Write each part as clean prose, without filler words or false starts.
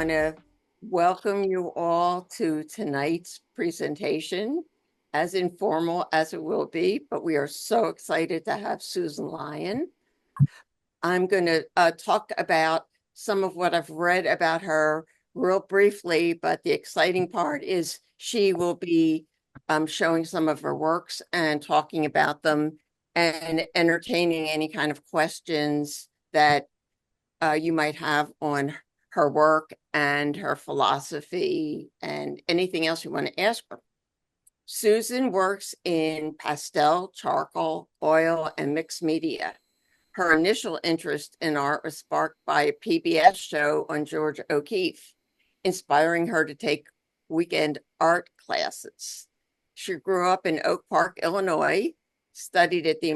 want to welcome you all to tonight's presentation, as informal as it will be, but we are so excited to have Susan Lyon. I'm going to talk about some of what I've read about her real briefly, but the exciting part is she will be showing some of her works and talking about them and entertaining any kind of questions that you might have on her work and her philosophy and anything else you want to ask her. Susan works in pastel, charcoal, oil, and mixed media. Her initial interest in art was sparked by a PBS show on George O'Keeffe, inspiring her to take weekend art classes. She grew up in Oak Park, Illinois, studied at the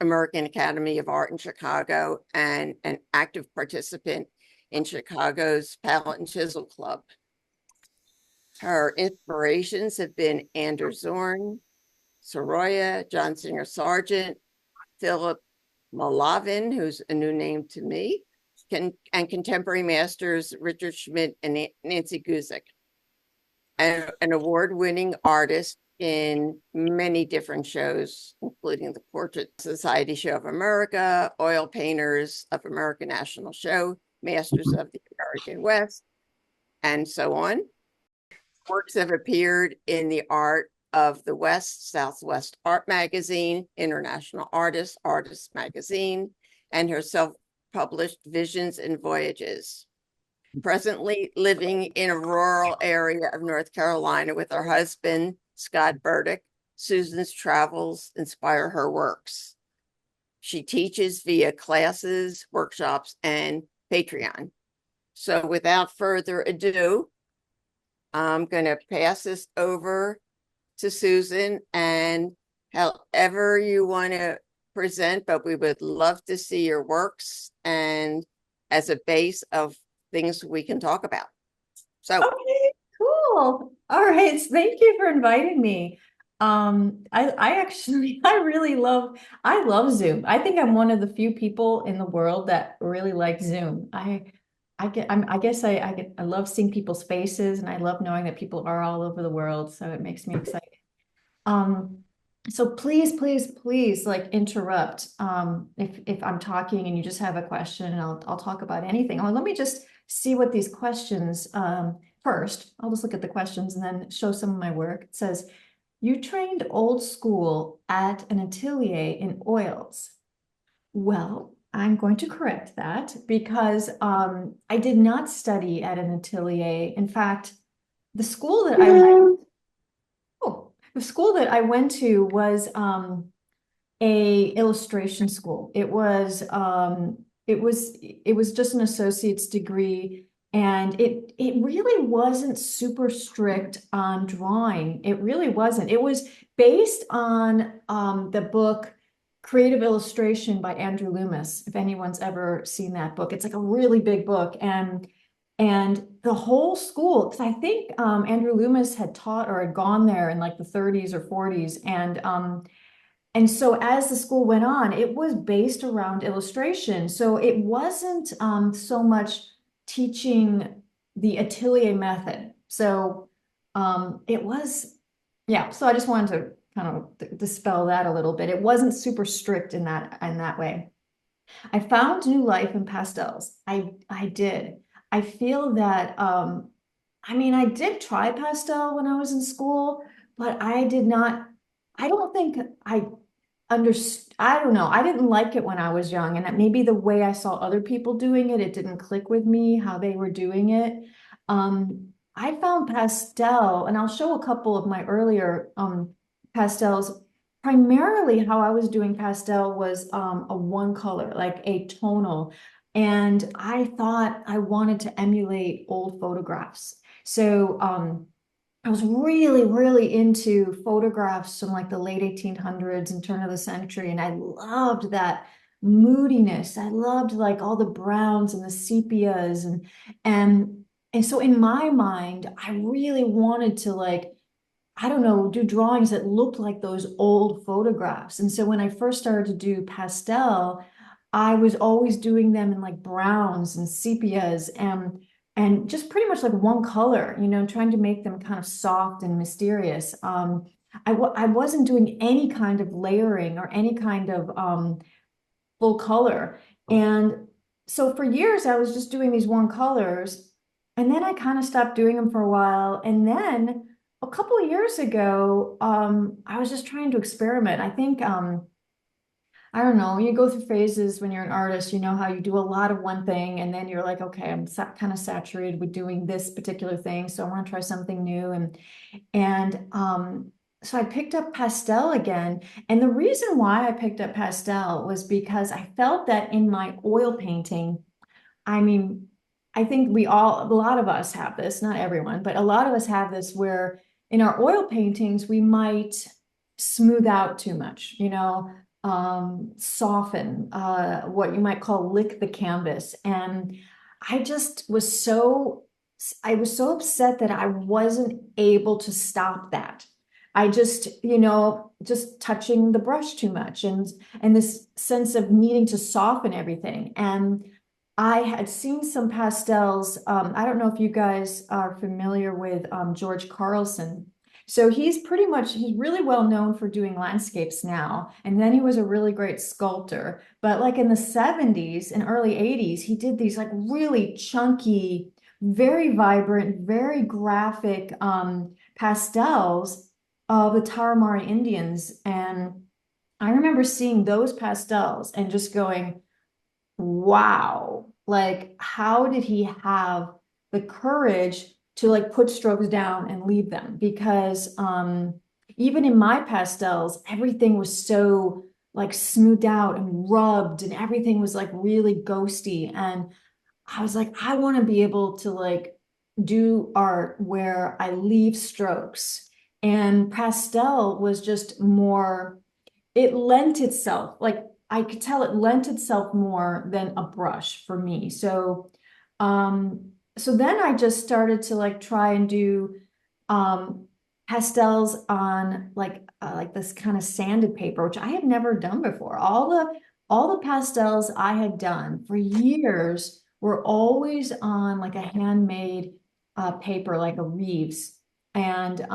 American Academy of Art in Chicago, and an active participant in Chicago's Palette and Chisel Club. Her inspirations have been Anders Zorn, Soroya, John Singer Sargent, Philip Malavin, who's a new name to me, and contemporary masters Richard Schmidt and Nancy Guzik. And an award-winning artist in many different shows, including the Portrait Society Show of America, Oil Painters of American National Show, Masters of the American West, and so on. Works have appeared in the Art of the West, Southwest Art Magazine, International Artists, Artists Magazine, and her self-published Visions and Voyages. Presently living in a rural area of North Carolina with her husband, Scott Burdick, Susan's travels inspire her works. She teaches via classes, workshops, and Patreon. So without further ado, I'm going to pass this over to Susan, and however you want to present, but we would love to see your works and as a base of things we can talk about. So okay, cool. All right, thank you for inviting me. I actually I love Zoom. I think I'm one of the few people in the world that really like Zoom. I guess I love seeing people's faces, and I love knowing that people are all over the world, so it makes me excited. Um, so please like interrupt if I'm talking and you just have a question, and I'll talk about anything. Oh, let me just see what these questions first. I'll just look at the questions and then show some of my work. It says, you trained old school at an atelier in oils. Well, I'm going to correct that because I did not study at an atelier. In fact, the school that I went, oh, the school that I went to was a illustration school. It was just an associate's degree, and it really wasn't super strict on drawing. It really wasn't. It was based on the book Creative Illustration by Andrew Loomis, if anyone's ever seen that book. It's like a really big book, and the whole school, because I think Andrew Loomis had taught or had gone there in like the 30s or 40s, and so as the school went on, it was based around illustration. So it wasn't so much teaching the atelier method. So it was, yeah. So I just wanted to kind of dispel that a little bit. It wasn't super strict in that way. I found new life in pastels. I did. I feel that I mean, I did try pastel when I was in school, but I did not, I don't think I don't know. I didn't like it when I was young, and that maybe the way I saw other people doing it, it didn't click with me how they were doing it. I found pastel, and I'll show a couple of my earlier pastels. Primarily, how I was doing pastel was a one color, like a tonal. And I thought I wanted to emulate old photographs. So I was really into photographs from like the late 1800s and turn of the century. And I loved that moodiness. I loved like all the browns and the sepias, and so in my mind, I really wanted to, like, I don't know, do drawings that looked like those old photographs. And so when I first started to do pastel, I was always doing them in like browns and sepias, and just pretty much like one color, trying to make them kind of soft and mysterious. I wasn't doing any kind of layering or any kind of full color. And so for years, I was just doing these warm colors. And then I kind of stopped doing them for a while. And then a couple of years ago, I was just trying to experiment. I think, I don't know, you go through phases when you're an artist, how you do a lot of one thing, and then you're like, okay, I'm kind of saturated with doing this particular thing. So I want to try something new. And so I picked up pastel again. And the reason why I picked up pastel was because I felt that in my oil painting, I mean, I think a lot of us have this, not everyone, but a lot of us have this where in our oil paintings, we might smooth out too much, soften, what you might call lick the canvas. And I just was so, I was so upset that I wasn't able to stop that. I just, just touching the brush too much and this sense of needing to soften everything. And I had seen some pastels. I don't know if you guys are familiar with George Carlson. So he's really well known for doing landscapes now. And then he was a really great sculptor. But like in the 70s and early 80s, he did these like really chunky, very vibrant, very graphic pastels of the Tarahumara Indians. And I remember seeing those pastels and just going, wow, like how did he have the courage to like put strokes down and leave them? Because even in my pastels, everything was so like smoothed out and rubbed and everything was like really ghosty. And I was like, I want to be able to like do art where I leave strokes. And pastel was just more, it lent itself, like I could tell it lent itself more than a brush for me. So then I just started to like try and do um pastels on like this kind of sanded paper, which I had never done before. All the pastels I had done for years were always on like a handmade paper, like a Reeves. And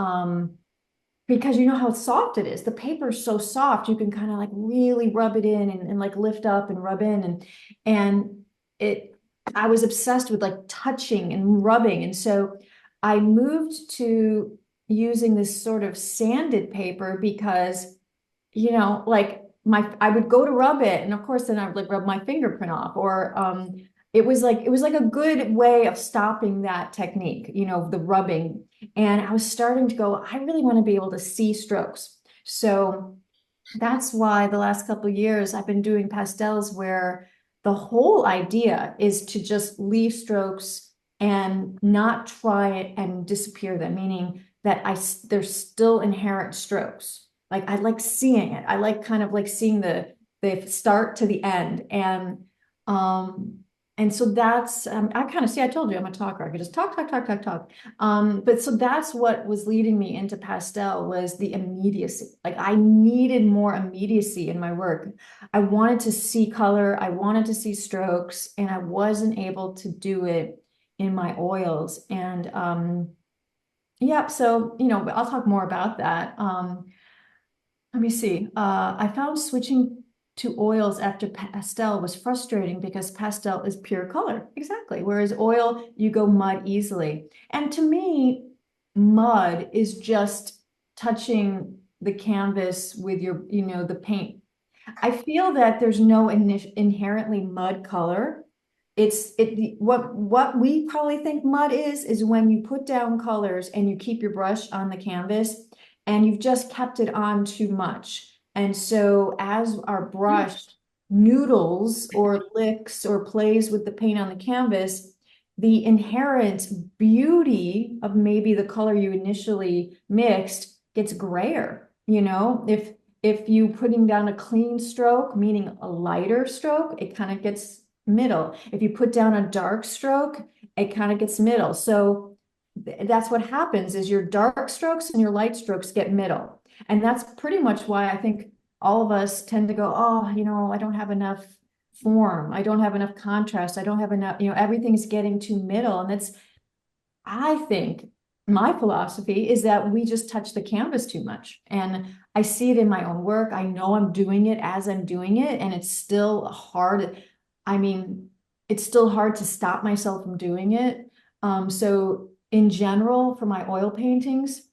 because you know how soft it is. The paper is so soft, you can kind of like really rub it in and like lift up and rub in and it I was obsessed with like touching and rubbing. And so I moved to using this sort of sanded paper because, like I would go to rub it, and of course then I would like rub my fingerprint off, or it was like a good way of stopping that technique, the rubbing. And I was starting to go, I really want to be able to see strokes. So that's why the last couple of years I've been doing pastels where the whole idea is to just leave strokes and not try it and disappear them, meaning that there's still inherent strokes. Like I like seeing it. I like kind of like seeing the start to the end. Um and so that's I kind of see, I told you I'm a talker. I could just talk, talk, talk, talk, talk. But so that's what was leading me into pastel was the immediacy. Like I needed more immediacy in my work. I wanted to see color, I wanted to see strokes, and I wasn't able to do it in my oils. And yeah, so I'll talk more about that. Let me see. I found switching to oils after pastel was frustrating because pastel is pure color. Exactly. Whereas oil, you go mud easily. And to me, mud is just touching the canvas with the paint. I feel that there's no inherently mud color. What we probably think mud is when you put down colors and you keep your brush on the canvas and you've just kept it on too much. And so as our brush noodles or licks or plays with the paint on the canvas, the inherent beauty of maybe the color you initially mixed gets grayer. If you putting down a clean stroke, meaning a lighter stroke, it kind of gets middle. If you put down a dark stroke, it kind of gets middle. So that's what happens is your dark strokes and your light strokes get middle. And that's pretty much why I think all of us tend to go, oh, I don't have enough form. I don't have enough contrast. I don't have enough, everything's getting too middle. And I think my philosophy is that we just touch the canvas too much. And I see it in my own work. I know I'm doing it as I'm doing it, and it's still hard. I mean, it's still hard to stop myself from doing it. So in general, for my oil paintings,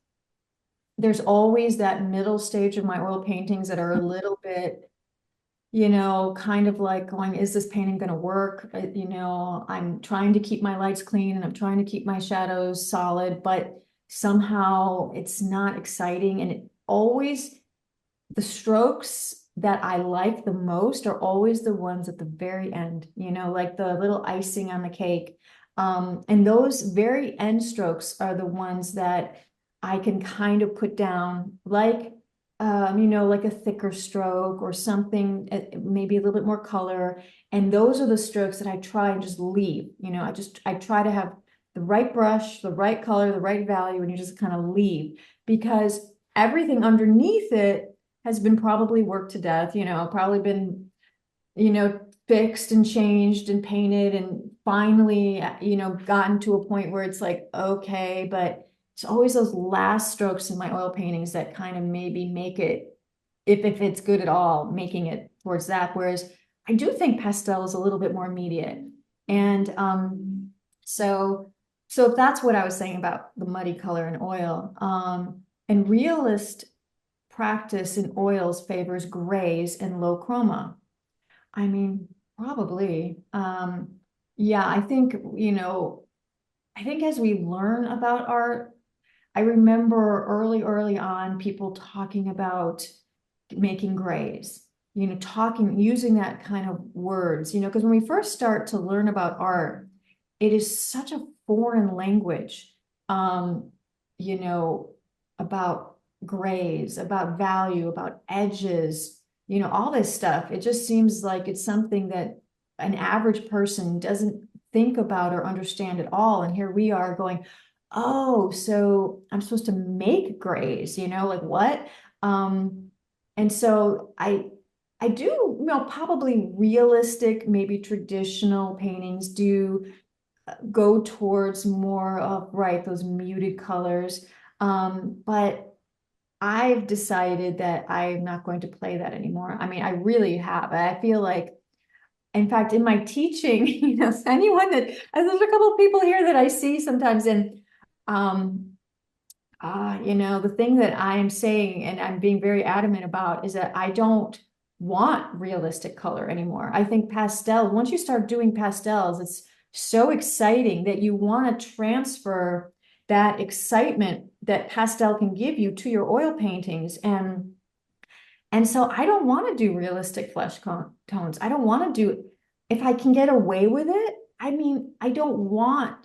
there's always that middle stage of my oil paintings that are a little bit, kind of like going, is this painting going to work? I'm trying to keep my lights clean and I'm trying to keep my shadows solid, but somehow it's not exciting. And it always, the strokes that I like the most are always the ones at the very end, like the little icing on the cake. And those very end strokes are the ones that I can kind of put down, like, like a thicker stroke or something, maybe a little bit more color. And those are the strokes that I try and just leave. I try to have the right brush, the right color, the right value, and you just kind of leave, because everything underneath it has been probably worked to death, probably been, fixed and changed and painted and finally, gotten to a point where it's like, okay, but it's always those last strokes in my oil paintings that kind of maybe make it, if it's good at all, making it towards that. Whereas I do think pastel is a little bit more immediate. And so if that's what I was saying about the muddy color in oil, and realist practice in oils favors grays and low chroma. I mean, probably. Yeah, I think as we learn about art, I remember early on people talking about making grays, using that kind of words, because when we first start to learn about art, it is such a foreign language, um, you know, about grays, about value, about edges, all this stuff. It just seems like it's something that an average person doesn't think about or understand at all. And here we are going, oh, so I'm supposed to make grays, like what? Um, and so I do, probably realistic, maybe traditional paintings do go towards more of, right, those muted colors. But I've decided that I'm not going to play that anymore. I mean, I really have. I feel like, in fact, in my teaching, anyone that, there's a couple of people here that I see sometimes, and um, the thing that I am saying and I'm being very adamant about is that I don't want realistic color anymore. I think pastel, once you start doing pastels, it's so exciting that you want to transfer that excitement that pastel can give you to your oil paintings. And so I don't want to do realistic flesh tones. I don't want to do, if I can get away with it, I mean, I don't want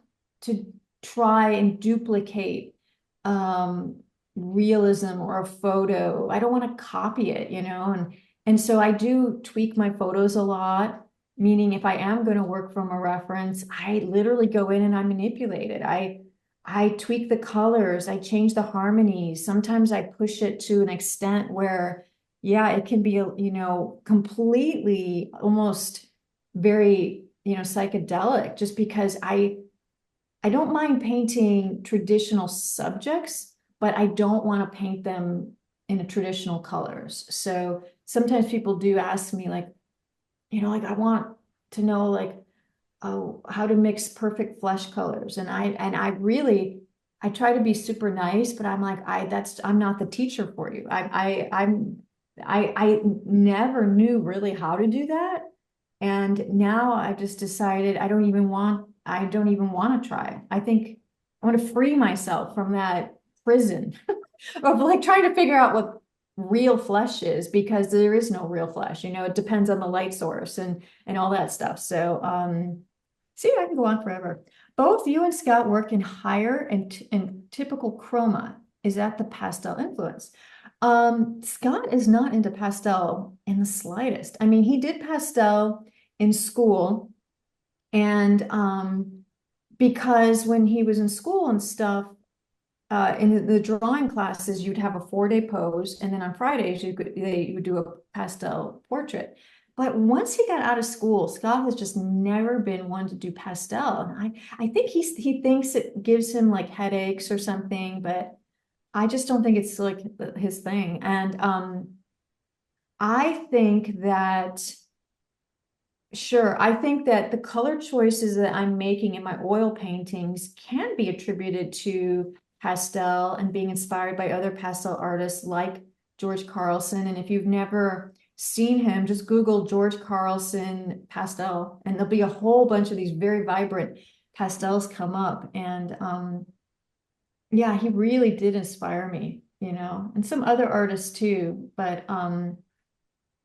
to try and duplicate realism or a photo. I don't want to copy it, and so I do tweak my photos a lot, meaning if I am going to work from a reference, I literally go in and I manipulate it. I tweak the colors, I change the harmonies. Sometimes I push it to an extent where, yeah, it can be, completely almost very, psychedelic, just because I don't mind painting traditional subjects, but I don't want to paint them in a traditional colors. So sometimes people do ask me like, like I want to know like, oh, how to mix perfect flesh colors. And I really, I try to be super nice, but I'm like, I'm not the teacher for you. I never knew really how to do that. And now I've just decided I don't even want to try. I think I want to free myself from that prison of like trying to figure out what real flesh is, because there is no real flesh. It depends on the light source and all that stuff. So see, I can go on forever. Both you and Scott work in higher and typical chroma. Is that the pastel influence? Scott is not into pastel in the slightest. I mean, he did pastel in school, and because when he was in school and stuff, in the drawing classes, you'd have a 4-day pose, and then on Fridays you would do a pastel portrait. But once he got out of school, Scott has just never been one to do pastel. And I think he thinks it gives him like headaches or something, but I just don't think it's like his thing. And I think that sure, I think that the color choices that I'm making in my oil paintings can be attributed to pastel and being inspired by other pastel artists like George Carlson. And if you've never seen him, just Google George Carlson pastel, and there'll be a whole bunch of these very vibrant pastels come up. And yeah, he really did inspire me, and some other artists too. But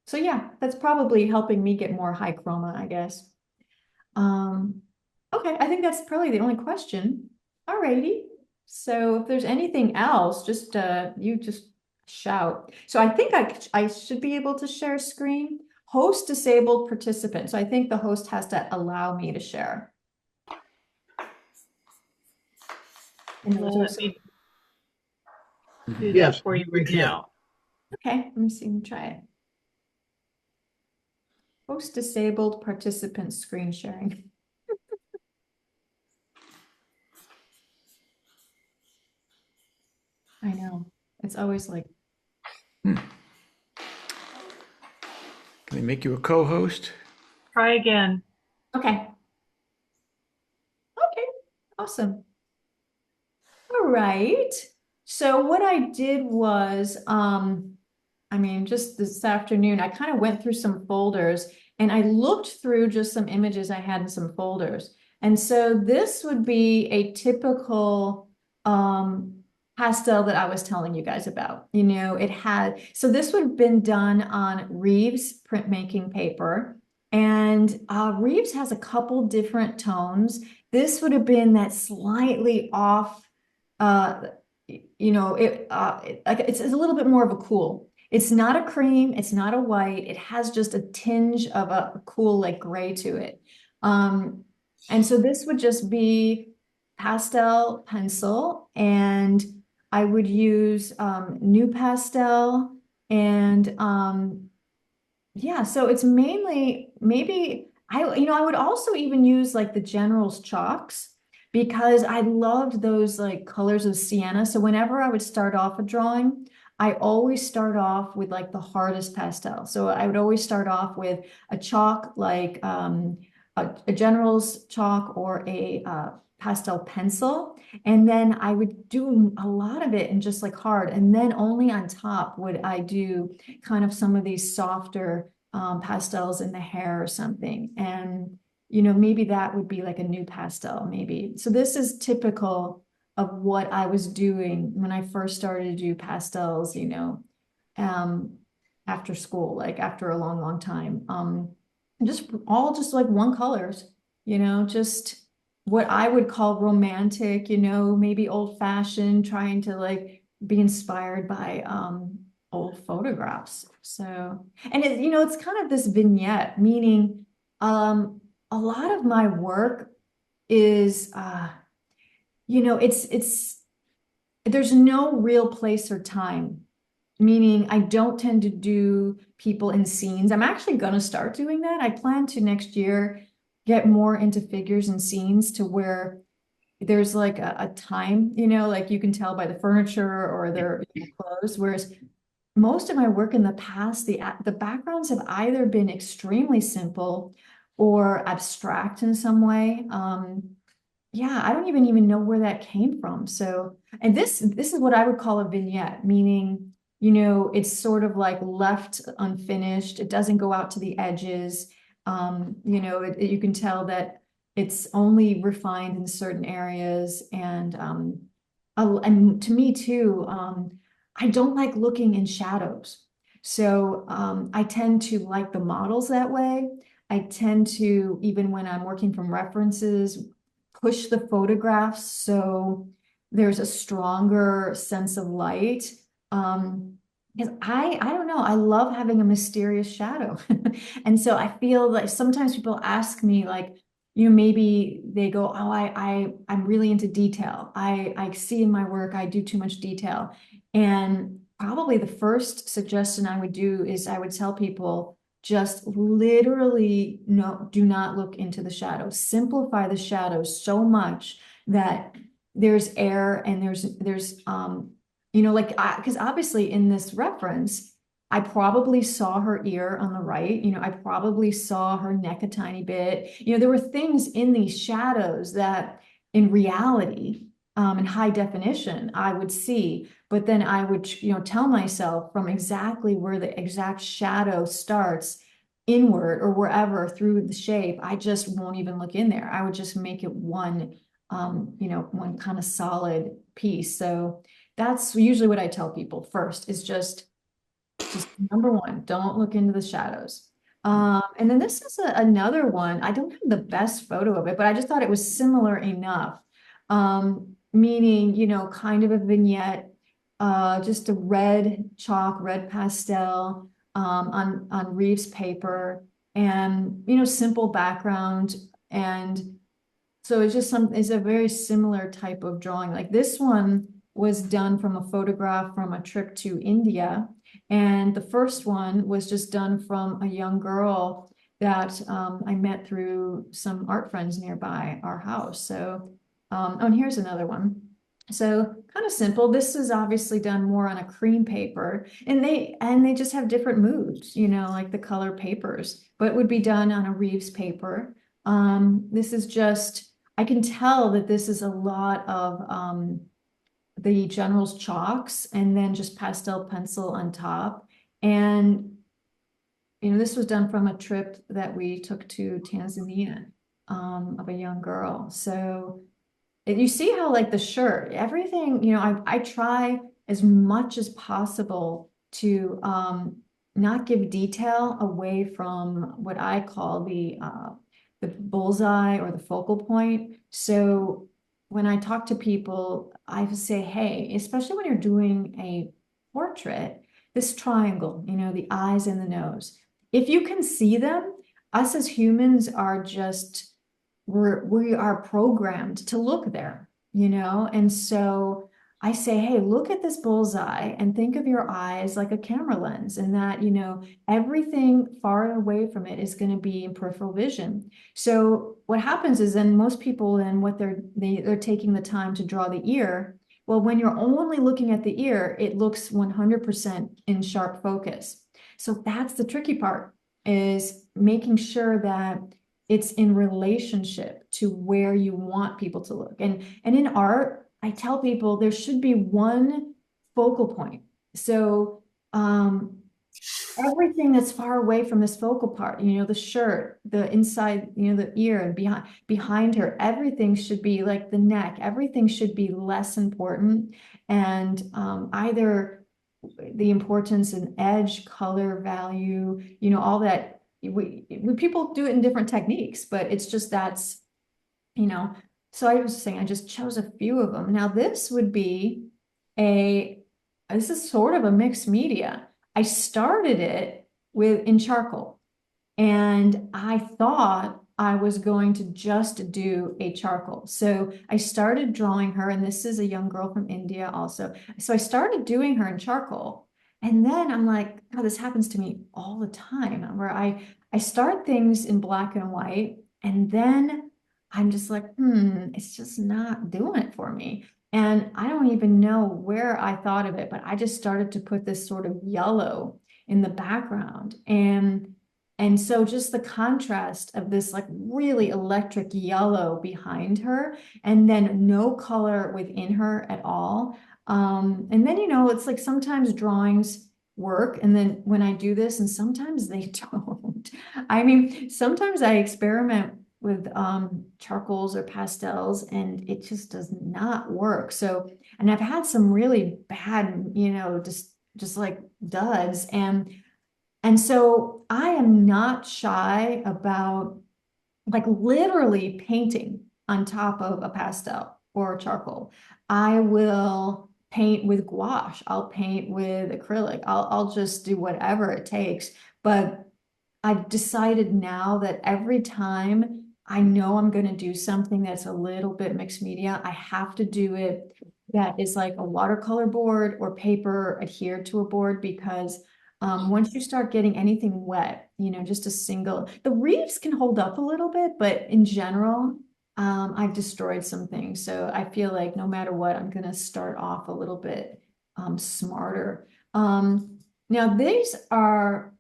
so yeah, that's probably helping me get more high chroma, I guess. Um, okay, I think that's probably the only question. Alrighty. So if there's anything else, just you just shout. So I think I should be able to share screen. Host disabled participant. So I think the host has to allow me to share. And Well, let me do Yes, that for you we right can. now. okay, let me see, let me try it. Host disabled participant screen sharing. I know. It's always like, Can they make you a co-host? Try again. okay. Okay, awesome. All right. So what I did was, I mean, just this afternoon, I kind of went through some folders and I looked through just some images I had in some folders. And so this would be a typical pastel that I was telling you guys about. It had, so this would have been done on Reeves printmaking paper. And Reeves has a couple different tones. This would have been that slightly off, it's a little bit more of a cool. It's not a cream, it's not a white, it has just a tinge of a cool like gray to it. And so this would just be pastel pencil, and I would use new pastel, and yeah, so it's mainly maybe I would also even use like the General's chalks because I loved those like colors of sienna. So whenever I would start off a drawing, I always start off with like the hardest pastel. So I would always start off with a chalk like a General's chalk or a pastel pencil. And then I would do a lot of it and just like hard. And then only on top would I do kind of some of these softer pastels in the hair or something. And, maybe that would be like a new pastel, maybe. So this is typical of what I was doing when I first started to do pastels, after school, like after a long, long time. Just like one colors, just what I would call romantic, maybe old fashioned, trying to like be inspired by old photographs. So, and it's kind of this vignette, meaning a lot of my work is it's there's no real place or time, meaning I don't tend to do people in scenes. I'm actually going to start doing that. I plan to next year get more into figures and scenes to where there's like a time, like you can tell by the furniture or their clothes. Whereas most of my work in the past, the backgrounds have either been extremely simple or abstract in some way. Yeah, I don't even know where that came from. So, and this is what I would call a vignette, meaning, it's sort of like left unfinished. It doesn't go out to the edges. You can tell that it's only refined in certain areas. And to me too, I don't like looking in shadows. So I tend to like the models that way. I tend to, even when I'm working from references, push the photographs so there's a stronger sense of light. Because I don't know, I love having a mysterious shadow. And so I feel like sometimes people ask me like, maybe they go, oh, I'm really into detail. I see in my work, I do too much detail. And probably the first suggestion I would do is I would tell people, just literally do not look into the shadows. Simplify the shadows so much that there's air and there's like, because obviously in this reference, I probably saw her ear on the right. I probably saw her neck a tiny bit. There were things in these shadows that in reality, in high definition, I would see, but then I would, tell myself from exactly where the exact shadow starts inward or wherever through the shape, I just won't even look in there. I would just make it one, one kind of solid piece. So that's usually what I tell people first is just number one, don't look into the shadows. And then this is another one. I don't have the best photo of it, but I just thought it was similar enough. Meaning, kind of a vignette, just a red chalk, red pastel, on Reeves paper and, simple background. And so it's just it's a very similar type of drawing. Like this one was done from a photograph from a trip to India. And the first one was just done from a young girl that I met through some art friends nearby our house. So, and here's another one. So kind of simple. This is obviously done more on a cream paper, and they just have different moods, like the color papers, but it would be done on a Reeves paper. This is just, I can tell that this is a lot of the General's chalks and then just pastel pencil on top. And, this was done from a trip that we took to Tanzania of a young girl. So you see how like the shirt, everything, I try as much as possible to not give detail away from what I call the bullseye or the focal point. So when I talk to people, I say, hey, especially when you're doing a portrait, this triangle, the eyes and the nose, if you can see them, us as humans are just, we are programmed to look there, and so I say, hey, look at this bullseye and think of your eyes like a camera lens, and that, everything far away from it is going to be in peripheral vision. So what happens is then most people, then what they're taking the time to draw the ear. Well, when you're only looking at the ear, it looks 100% in sharp focus. So that's the tricky part, is making sure that it's in relationship to where you want people to look. And in art, I tell people there should be one focal point. So everything that's far away from this focal part, the shirt, the inside, the ear and behind her, everything should be like the neck, everything should be less important. And either the importance in edge, color, value, all that. We people do it in different techniques, but it's just that's, so I was saying I just chose a few of them. Now this would be this is sort of a mixed media. I started it in charcoal, and I thought I was going to just do a charcoal. So I started drawing her, and this is a young girl from India also. So I started doing her in charcoal. And then I'm like, God, this happens to me all the time, where I start things in black and white, and then I'm just like, it's just not doing it for me. And I don't even know where I thought of it, but I just started to put this sort of yellow in the background. And so just the contrast of this like really electric yellow behind her, and then no color within her at all. And then, it's like sometimes drawings work, and then when I do this, and sometimes they don't. I mean, sometimes I experiment with charcoals or pastels, and it just does not work. So, and I've had some really bad, just like duds. And so I am not shy about like literally painting on top of a pastel or charcoal. I will paint with gouache. I'll paint with acrylic. I'll just do whatever it takes. But I've decided now that every time I know I'm going to do something that's a little bit mixed media, I have to do it that is like a watercolor board or paper adhered to a board, because once you start getting anything wet, just a single, the reefs can hold up a little bit, but in general, I've destroyed some things. So I feel like no matter what, I'm going to start off a little bit smarter. Now these are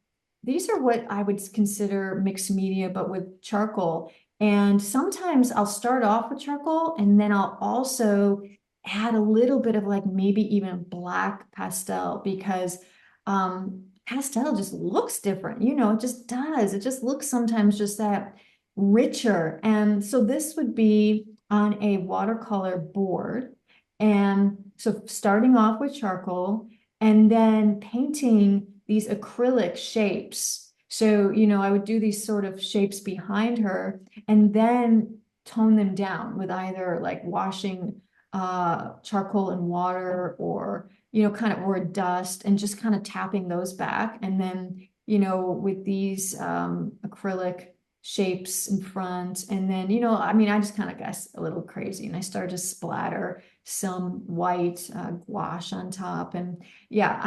what I would consider mixed media, but with charcoal. And sometimes I'll start off with charcoal and then I'll also add a little bit of like maybe even black pastel because pastel just looks different, it just does. It just looks sometimes just that richer. And so this would be on a watercolor board. And so starting off with charcoal and then painting these acrylic shapes. So, I would do these sort of shapes behind her and then tone them down with either like washing charcoal and water or, kind of, or dust and just kind of tapping those back. And then, with these acrylic shapes in front. And then, I just kind of got a little crazy and I started to splatter some white gouache on top. And yeah,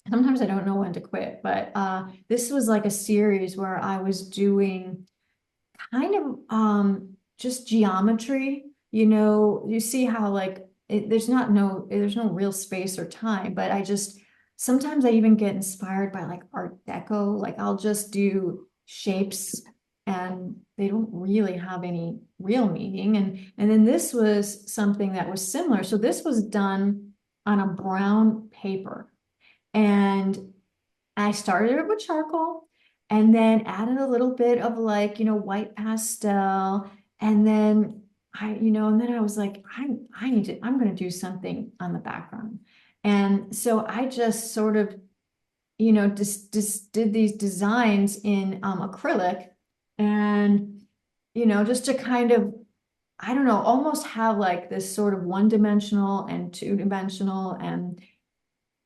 sometimes I don't know when to quit, but this was like a series where I was doing kind of just geometry. You see how like there's no real space or time, but sometimes I even get inspired by like Art Deco. Like I'll just do shapes and they don't really have any real meaning. And then this was something that was similar. So this was done on a brown paper. And I started it with charcoal and then added a little bit of like, white pastel. And then and then I was like, I'm going to do something on the background. And so I just sort of, just did these designs in acrylic and, just to kind of, I don't know, almost have like this sort of one-dimensional and two-dimensional and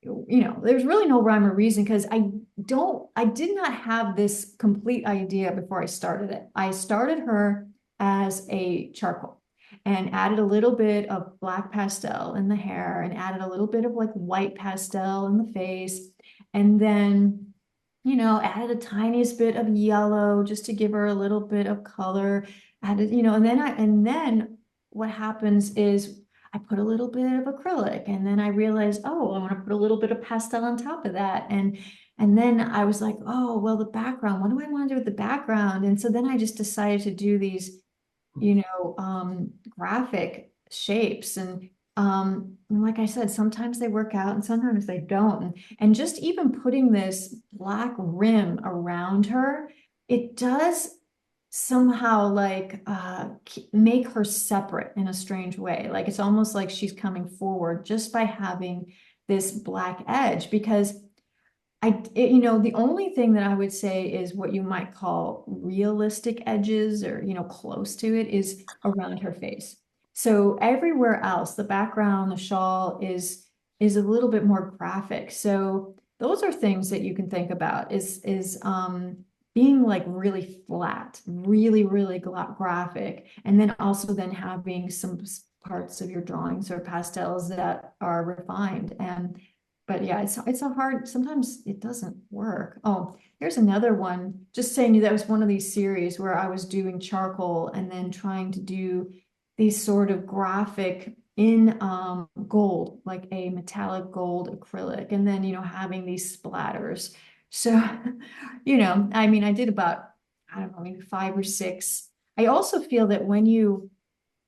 there's really no rhyme or reason because I did not have this complete idea before I started it. I started her as a charcoal and added a little bit of black pastel in the hair and added a little bit of like white pastel in the face. And then, added a tiniest bit of yellow just to give her a little bit of color. Added, and then what happens is I put a little bit of acrylic and then I realized, oh, I want to put a little bit of pastel on top of that. And then I was like, oh, well, the background, what do I want to do with the background? And so then I just decided to do these, graphic shapes. And like I said, sometimes they work out and sometimes they don't. And just even putting this black rim around her, it does somehow like make her separate in a strange way. Like it's almost like she's coming forward just by having this black edge because the only thing that I would say is what you might call realistic edges or, close to it is around her face. So everywhere else, the background, the shawl is a little bit more graphic. So those are things that you can think about is being like really flat, really, really graphic. And then also then having some parts of your drawings or pastels that are refined. But yeah, it's a hard, sometimes it doesn't work. Oh, here's another one. Just saying that was one of these series where I was doing charcoal and then trying to do these sort of graphic in gold, like a metallic gold acrylic, and then, having these splatters. So, I did about, I don't know, maybe 5 or 6. I also feel that when you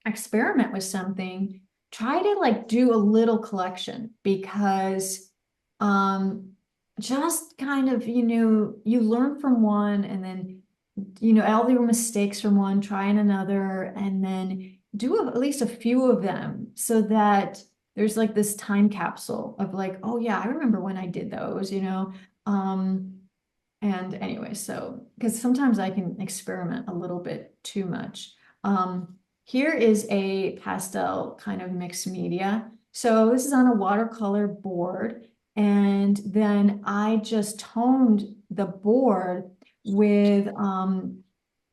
experiment with something, try to like do a little collection because just kind of, you learn from one and then, all your mistakes from one, try in another, and then do at least a few of them so that there's like this time capsule of like, oh yeah, I remember when I did those, and anyway, so because sometimes I can experiment a little bit too much. Here is a pastel kind of mixed media. So this is on a watercolor board. And then I just toned the board with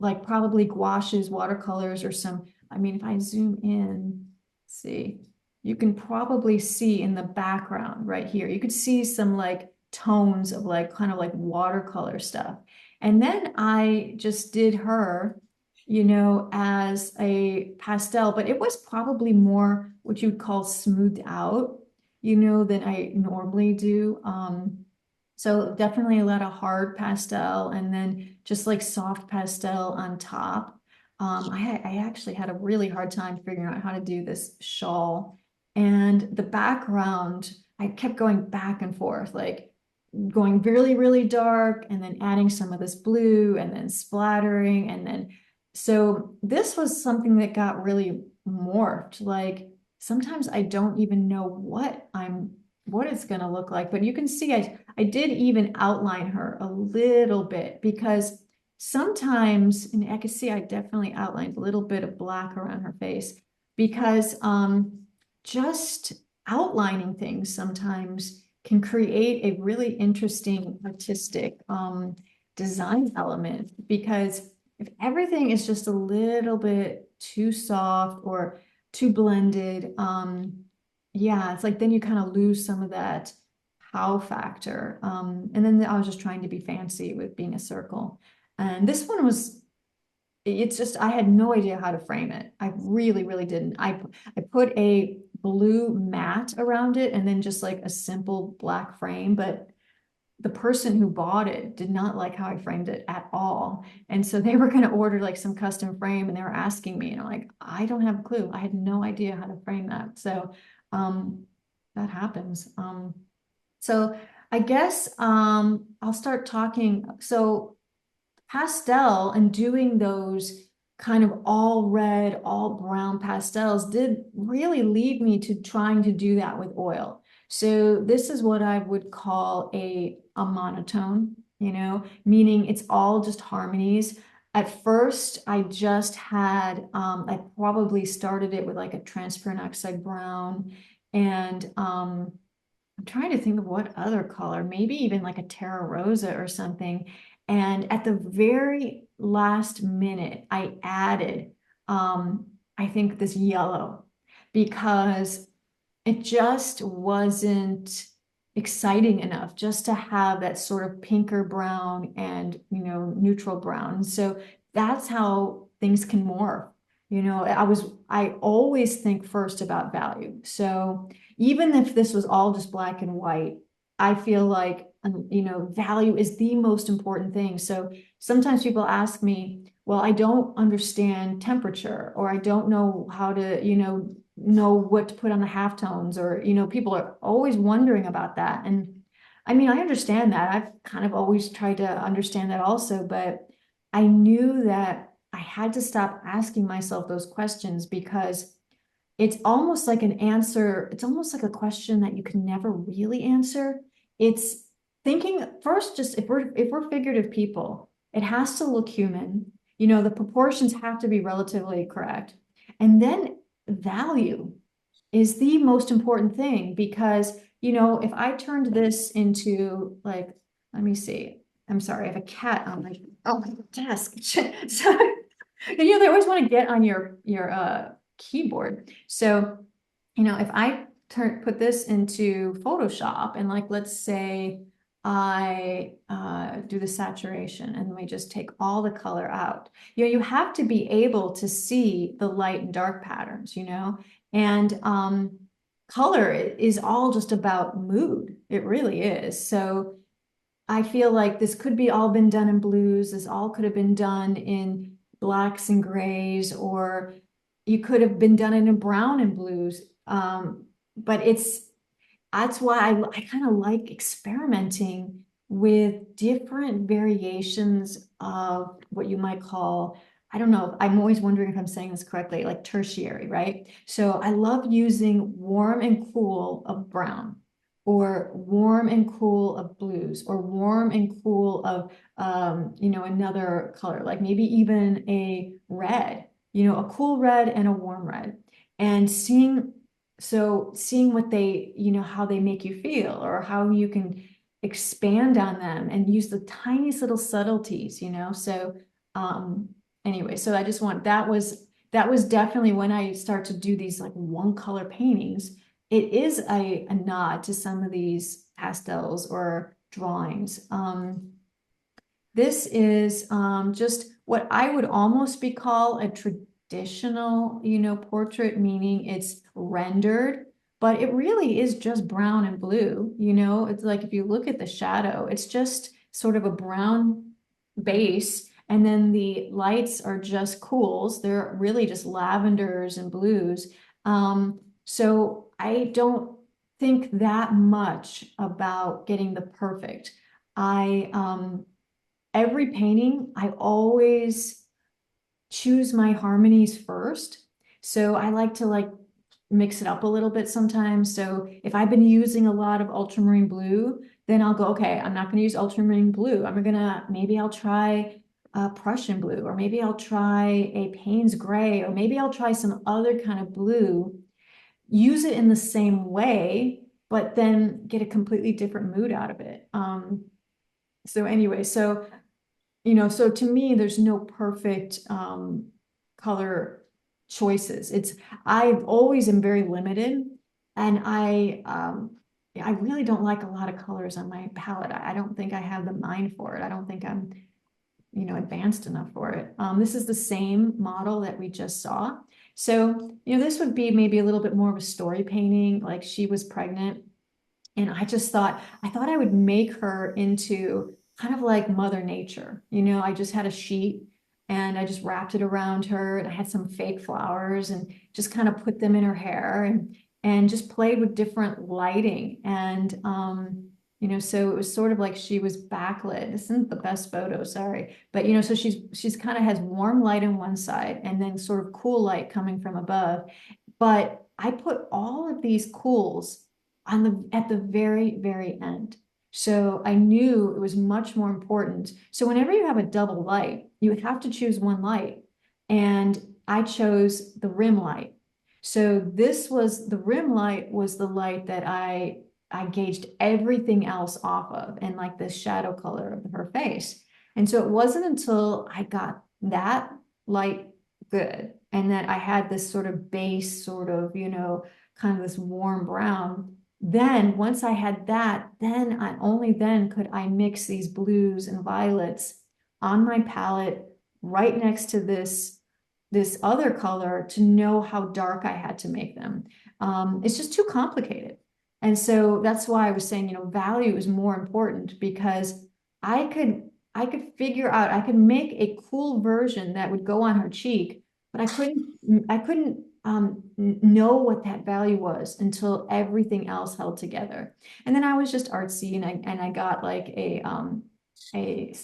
like probably gouaches, watercolors, or some, if I zoom in, see, you can probably see in the background right here, you could see some like tones of like kind of like watercolor stuff. And then I just did her, as a pastel, but it was probably more what you'd call smoothed out, than I normally do. So definitely a lot of hard pastel and then just like soft pastel on top. I actually had a really hard time figuring out how to do this shawl, and the background, I kept going back and forth, like going really, really dark and then adding some of this blue and then splattering. And then, so this was something that got really morphed. Like sometimes I don't even know what it's going to look like, but you can see I did even outline her a little bit, because sometimes, and I can see I definitely outlined a little bit of black around her face, because just outlining things sometimes can create a really interesting artistic design element. Because if everything is just a little bit too soft or too blended, yeah, it's like then you kind of lose some of that how factor. And then I was just trying to be fancy with being a circle. And this one was, it's just, I had no idea how to frame it. I really, really didn't. I put a blue mat around it and then just like a simple black frame, but the person who bought it did not like how I framed it at all. And so they were going to order like some custom frame, and they were asking me, and I'm like, I don't have a clue. I had no idea how to frame that. So that happens. So I guess I'll start talking. So pastel and doing those kind of all red, all brown pastels did really lead me to trying to do that with oil. So this is what I would call a monotone, meaning it's all just harmonies. At first, I just had, I probably started it with like a transparent oxide brown, and I'm trying to think of what other color, maybe even like a Terra Rosa or something. And at the very last minute, I added, I think this yellow, because it just wasn't exciting enough just to have that sort of pinker brown and, neutral brown. So that's how things can morph. I always think first about value. So even if this was all just black and white, I feel like, value is the most important thing. So sometimes people ask me, well, I don't understand temperature, or I don't know how to, know what to put on the halftones, or, people are always wondering about that. And I mean, I understand that. I've kind of always tried to understand that also, but I knew that I had to stop asking myself those questions, because it's almost like an answer. It's almost like a question that you can never really answer. It's thinking first, just if we're figurative people, it has to look human. The proportions have to be relatively correct. And then value is the most important thing, because, if I turned this into like, let me see, I'm sorry, I have a cat on my desk. So, they always want to get on your keyboard. So, if I put this into Photoshop, and like, let's say I do the saturation, and we just take all the color out, you have to be able to see the light and dark patterns, and color is all just about mood. It really is. So I feel like this could be all been done in blues. This all could have been done in blacks and grays, or you could have been done in a brown and blues. But that's why I kind of like experimenting with different variations of what you might call, I don't know, I'm always wondering if I'm saying this correctly, like tertiary, right? So I love using warm and cool of brown, or warm and cool of blues, or warm and cool of another color, like maybe even a red, a cool red and a warm red, and seeing what they, how they make you feel, or how you can expand on them and use the tiniest little subtleties, so anyway, so I just want, that was definitely when I start to do these like one color paintings. It is a nod to some of these pastels or drawings. This is just what I would almost be called a traditional, portrait, meaning it's rendered, but it really is just brown and blue. It's like if you look at the shadow, it's just sort of a brown base, and then the lights are just cools. They're really just lavenders and blues. So I don't think that much about getting the perfect. Every painting, I always choose my harmonies first. So I like to mix it up a little bit sometimes. So if I've been using a lot of ultramarine blue, then I'll go, okay, I'm not going to use ultramarine blue. Maybe I'll try Prussian blue, or maybe I'll try a Payne's gray, or maybe I'll try some other kind of blue, use it in the same way, but then get a completely different mood out of it. So anyway, so to me, there's no perfect color choices. I've always am very limited, and I really don't like a lot of colors on my palette. I don't think I have the mind for it. I don't think I'm, advanced enough for it. This is the same model that we just saw. So, this would be maybe a little bit more of a story painting, like she was pregnant. And I thought I would make her into kind of like Mother Nature. I just had a sheet and I just wrapped it around her, and I had some fake flowers and just kind of put them in her hair, and just played with different lighting. And, so it was sort of like she was backlit. This isn't the best photo, sorry. But, so she's kind of has warm light on one side and then sort of cool light coming from above. But I put all of these cools at the very, very end. So I knew it was much more important. So whenever you have a double light, you would have to choose one light. And I chose the rim light. So the rim light was the light that I gauged everything else off of, and like the shadow color of her face. And so it wasn't until I got that light good, and that I had this sort of base, sort of, kind of this warm brown. Then once I had that, only then could I mix these blues and violets on my palette right next to this other color to know how dark I had to make them. It's just too complicated. And so that's why I was saying, value is more important, because I could figure out, I could make a cool version that would go on her cheek, but I couldn't know what that value was until everything else held together. And then I was just artsy, and I got like a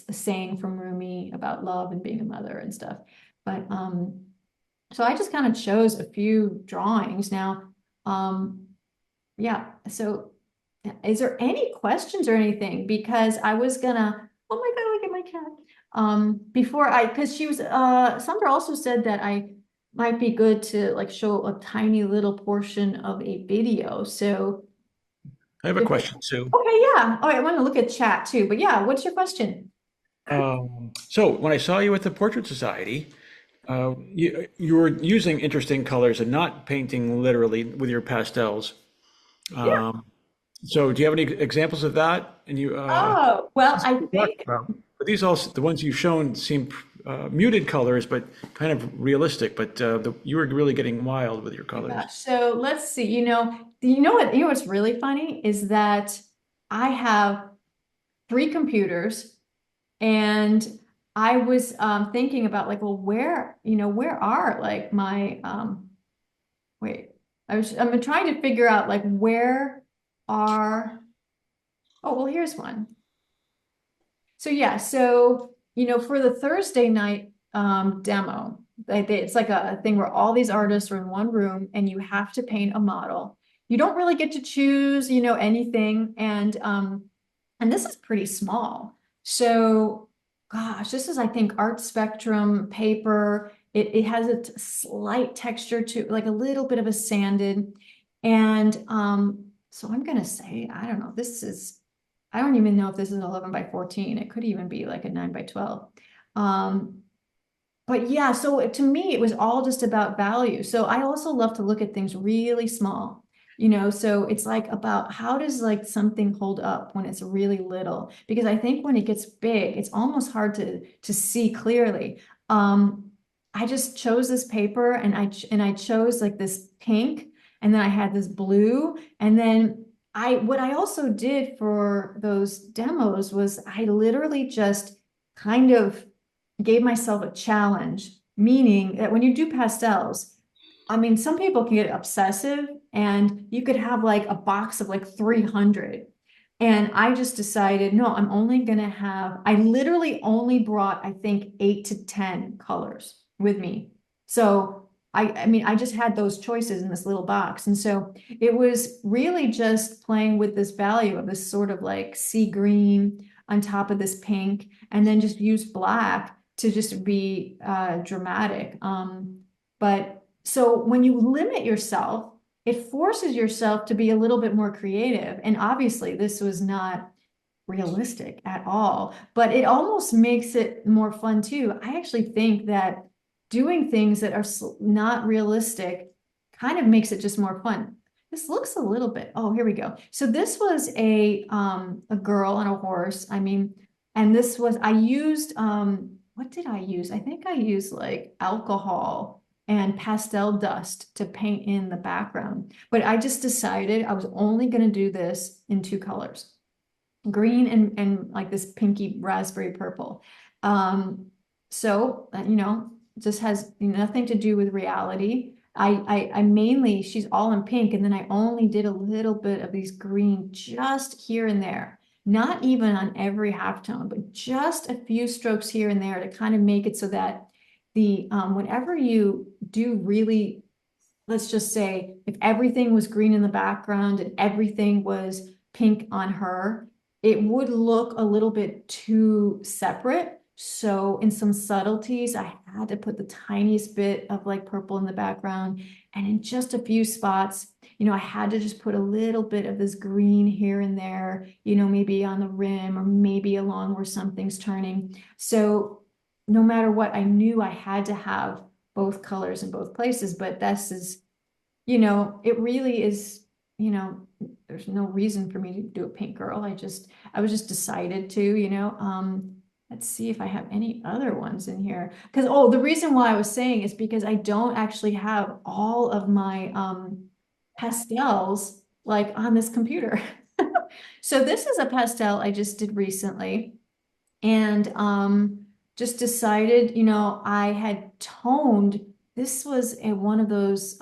saying from Rumi about love and being a mother and stuff. But so I just kind of chose a few drawings. Now, yeah. So is there any questions or anything? Because I was gonna, oh my God, look at my cat. Because she was, Sandra also said that I might be good to show a tiny little portion of a video. So I have a question, Sue. okay, yeah. Oh, I want to look at chat too, but yeah, what's your question? So when I saw you at the Portrait Society, you were using interesting colors and not painting literally with your pastels. Yeah. So do you have any examples of that? And Oh, well, I think. But these the ones you've shown seem muted colors, but kind of realistic. But you were really getting wild with your colors. Yeah. So let's see. What's really funny is that I have 3 computers, and I was thinking about well, where are my wait. I'm trying to figure out where are. Oh, well, here's one. So yeah, for the Thursday night demo, it's like a thing where all these artists are in one room and you have to paint a model. You don't really get to choose, anything. And this is pretty small. So gosh, this is, I think, Art Spectrum paper. It has a slight texture to a little bit of a sanded. And so I'm gonna say, I don't know, I don't even know if this is 11 by 14. It could even be like a 9 by 12. But yeah, so to me, it was all just about value. So I also love to look at things really small. you know, so it's like about how does like something hold up when it's really little? Because I think when it gets big, it's almost hard to see clearly. I just chose this paper and I chose like this pink, and then I had this blue, and then what I also did for those demos was I literally just kind of gave myself a challenge, meaning that when you do pastels, I mean, some people can get obsessive and you could have like a box of like 300. And I just decided, no, I'm only going to have, I literally only brought, I think, 8 to 10 colors with me. So I mean, I just had those choices in this little box. And so it was really just playing with this value of this sort of like sea green on top of this pink, and then just use black to just be dramatic. But so when you limit yourself, it forces yourself to be a little bit more creative. And obviously, this was not realistic at all, but it almost makes it more fun too. I actually think that doing things that are not realistic kind of makes it just more fun. This looks a little bit, oh, here we go. So this was a girl on a horse. I mean, and this was, I used, what did I use? I think I used like alcohol and pastel dust to paint in the background. But I just decided I was only going to do this in 2 colors, green and like this pinky raspberry purple. So, you know, just has nothing to do with reality. I mainly, she's all in pink, and then I only did a little bit of these green just here and there. Not even on every halftone, but just a few strokes here and there to kind of make it so that the whenever you do really, let's just say if everything was green in the background and everything was pink on her, it would look a little bit too separate. So in some subtleties, I had to put the tiniest bit of like purple in the background. And in just a few spots, you know, I had to just put a little bit of this green here and there, you know, maybe on the rim or maybe along where something's turning. So no matter what, I knew I had to have both colors in both places, but this is, you know, it really is, you know, there's no reason for me to do a pink girl. I was just decided to, you know, let's see if I have any other ones in here. Because, oh, the reason why I was saying is because I don't actually have all of my pastels like on this computer. So this is a pastel I just did recently. And just decided, you know, I had toned, this was one of those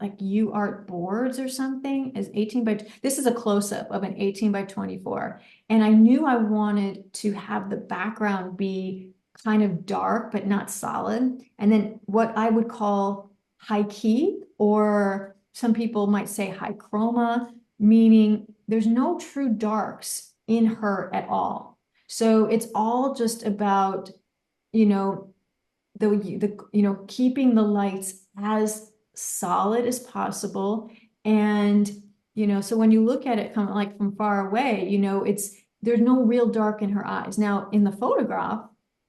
like UArt boards or something, is 18 by, this is a close-up of an 18 by 24. And I knew I wanted to have the background be kind of dark, but not solid. And then what I would call high key, or some people might say high chroma, meaning there's no true darks in her at all. So it's all just about, you know, the you know, keeping the lights as solid as possible. And, you know, so when you look at it from far away, you know, there's no real dark in her eyes. Now, in the photograph,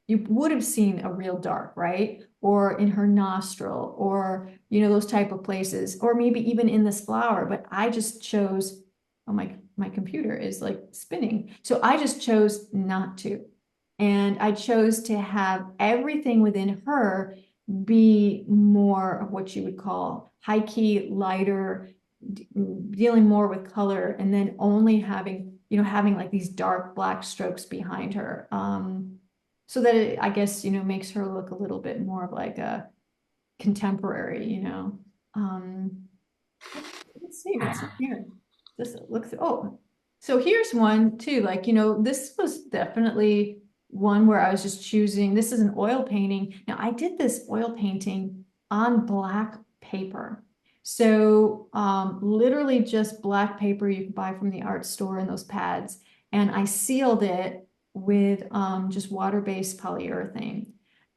you would have seen a real dark, right? Or in her nostril, or, you know, those type of places, or maybe even in this flower. But I just chose, oh my computer is like spinning. So I just chose not to. And I chose to have everything within her be more of what you would call high key, lighter, dealing more with color, and then only having, you know, having like these dark black strokes behind her. So that it, I guess, you know, makes her look a little bit more of like a contemporary, you know. Let's see what's here. Just look through. Oh, so here's one too. Like, you know, this was definitely one where I was just choosing. This is an oil painting. Now, I did this oil painting on black paper. So literally just black paper you can buy from the art store in those pads. And I sealed it with just water-based polyurethane.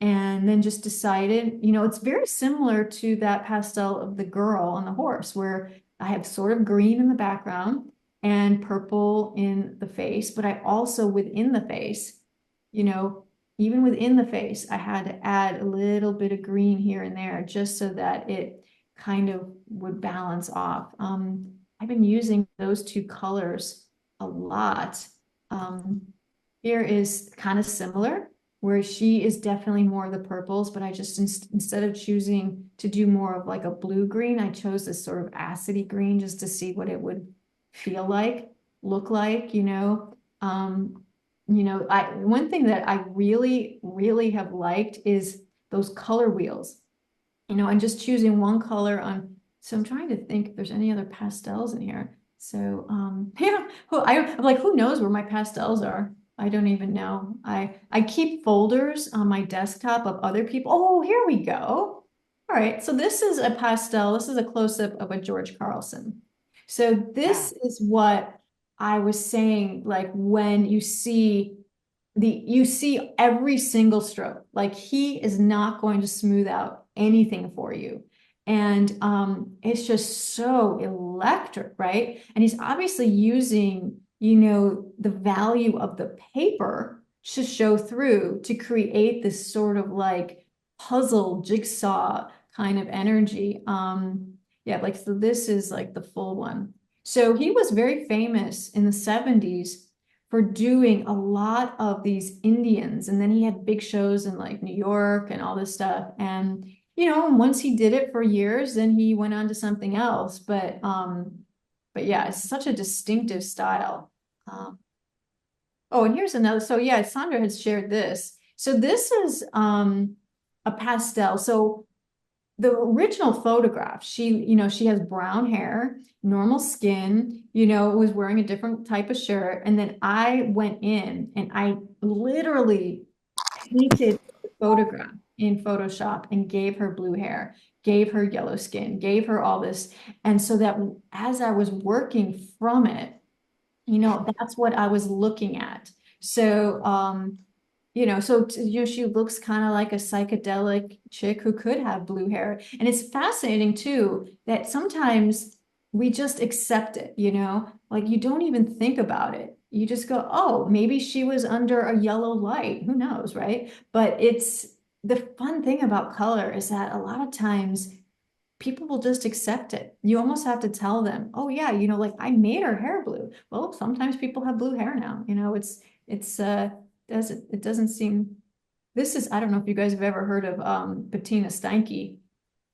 And then just decided, you know, it's very similar to that pastel of the girl on the horse, where I have sort of green in the background and purple in the face, but I also within the face, you know, even within the face, I had to add a little bit of green here and there just so that it kind of would balance off. I've been using those two colors a lot. Here is kind of similar, where she is definitely more of the purples, but I just, instead of choosing to do more of like a blue green, I chose this sort of acidy green just to see what it would feel like, look like, one thing that I really, really have liked is those color wheels. I'm just choosing one color on, so I'm trying to think if there's any other pastels in here. So, yeah, I'm like, who knows where my pastels are? I don't even know. I keep folders on my desktop of other people. Oh, here we go. All right, so this is a pastel. This is a close-up of a George Carlson. So this is what I was saying, like when you see every single stroke, like he is not going to smooth out anything for you. And it's just so electric, right? And he's obviously using, the value of the paper to show through to create this sort of like puzzle jigsaw kind of energy. Yeah, like, so this is like the full one. So he was very famous in the 70s for doing a lot of these Indians. And then he had big shows in like New York and all this stuff. And, once he did it for years, then he went on to something else. But yeah, it's such a distinctive style. Oh, and here's another. So yeah, Sandra had shared this. So this is a pastel. So the original photograph, she has brown hair, normal skin, was wearing a different type of shirt. And then I went in and I literally painted the photograph in Photoshop and gave her blue hair, gave her yellow skin, gave her all this. And so that as I was working from it, that's what I was looking at. So, she looks kind of like a psychedelic chick who could have blue hair. And it's fascinating too, that sometimes we just accept it, like you don't even think about it. You just go, oh, maybe she was under a yellow light. Who knows, right? But it's the fun thing about color is that a lot of times people will just accept it. You almost have to tell them, oh yeah, like I made her hair blue. Well, sometimes people have blue hair now, it doesn't seem, this is, I don't know if you guys have ever heard of Bettina Steinke,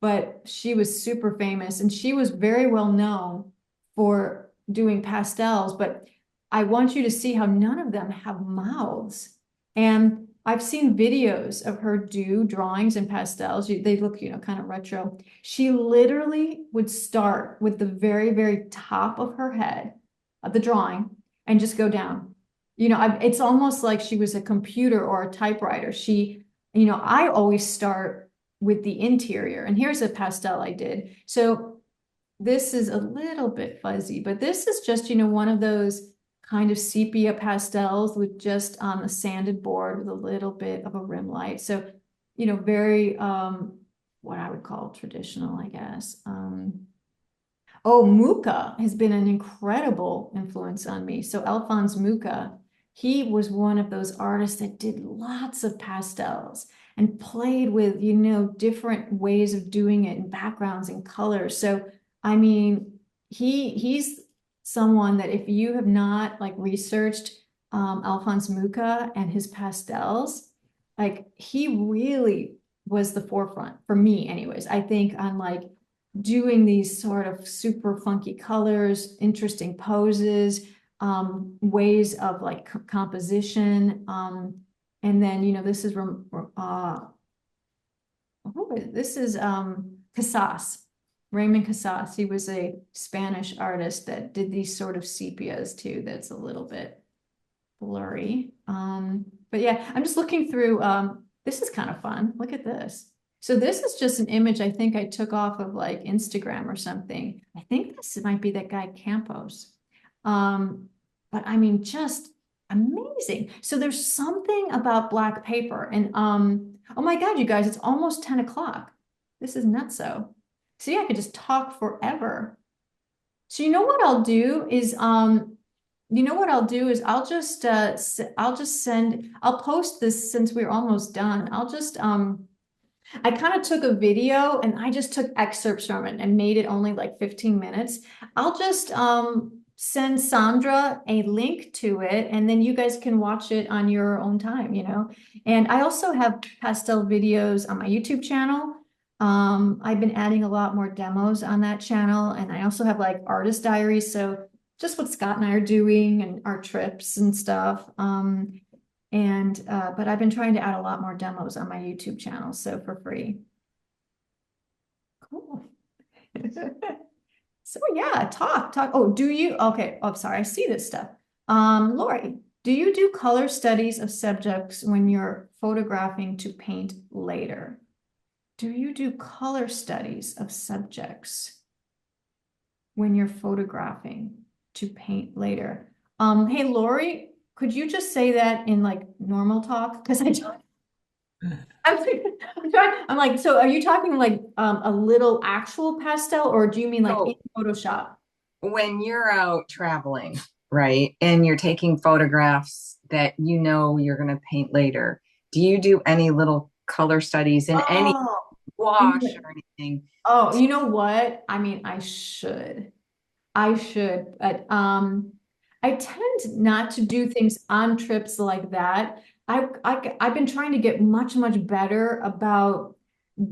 but she was super famous and she was very well known for doing pastels, but I want you to see how none of them have mouths. And I've seen videos of her do drawings in pastels. They look, kind of retro. She literally would start with the very, very top of her head of the drawing and just go down. It's almost like she was a computer or a typewriter. I always start with the interior. And here's a pastel I did. So this is a little bit fuzzy, but this is just, one of those kind of sepia pastels with just on the sanded board with a little bit of a rim light. So, very, what I would call traditional, I guess. Oh, Mucha has been an incredible influence on me. So Alphonse Mucha, he was one of those artists that did lots of pastels and played with, different ways of doing it and backgrounds and colors. So, I mean, he's someone that if you have not like researched Alphonse Mucha and his pastels, like he really was the forefront for me anyways. I think on like doing these sort of super funky colors, interesting poses, ways of like composition. And then, this is Casas, Raymond Casas. He was a Spanish artist that did these sort of sepias too. That's a little bit blurry. But yeah, I'm just looking through, this is kind of fun. Look at this. So this is just an image I think I took off of like Instagram or something. I think this might be that guy Campos. But I mean, just amazing. So there's something about black paper and oh my God, you guys, it's almost 10 o'clock. This is nutso. See, I could just talk forever. So what I'll do is I'll just send, I'll post this since we're almost done. I'll just I kind of took a video and I just took excerpts from it and made it only like 15 minutes. I'll just send Sandra a link to it, and then you guys can watch it on your own time, you know. And I also have pastel videos on my YouTube channel. I've been adding a lot more demos on that channel, and I also have like artist diaries, so just what Scott and I are doing and our trips and stuff. But I've been trying to add a lot more demos on my YouTube channel, so for free. Cool. So yeah, talk. Oh, do you? Okay. Oh, sorry. I see this stuff. Lori, do you do color studies of subjects when you're photographing to paint later? Do you do color studies of subjects when you're photographing to paint later? Hey, Lori, could you just say that in like normal talk? Because I don't. I'm like, so are you talking like a little actual pastel, or do you mean like in Photoshop? When you're out traveling, right, and you're taking photographs that you know you're going to paint later, do you do any little color studies in any wash or anything? Oh, you know what? I mean, I should, but I tend not to do things on trips like that. I've been trying to get much better about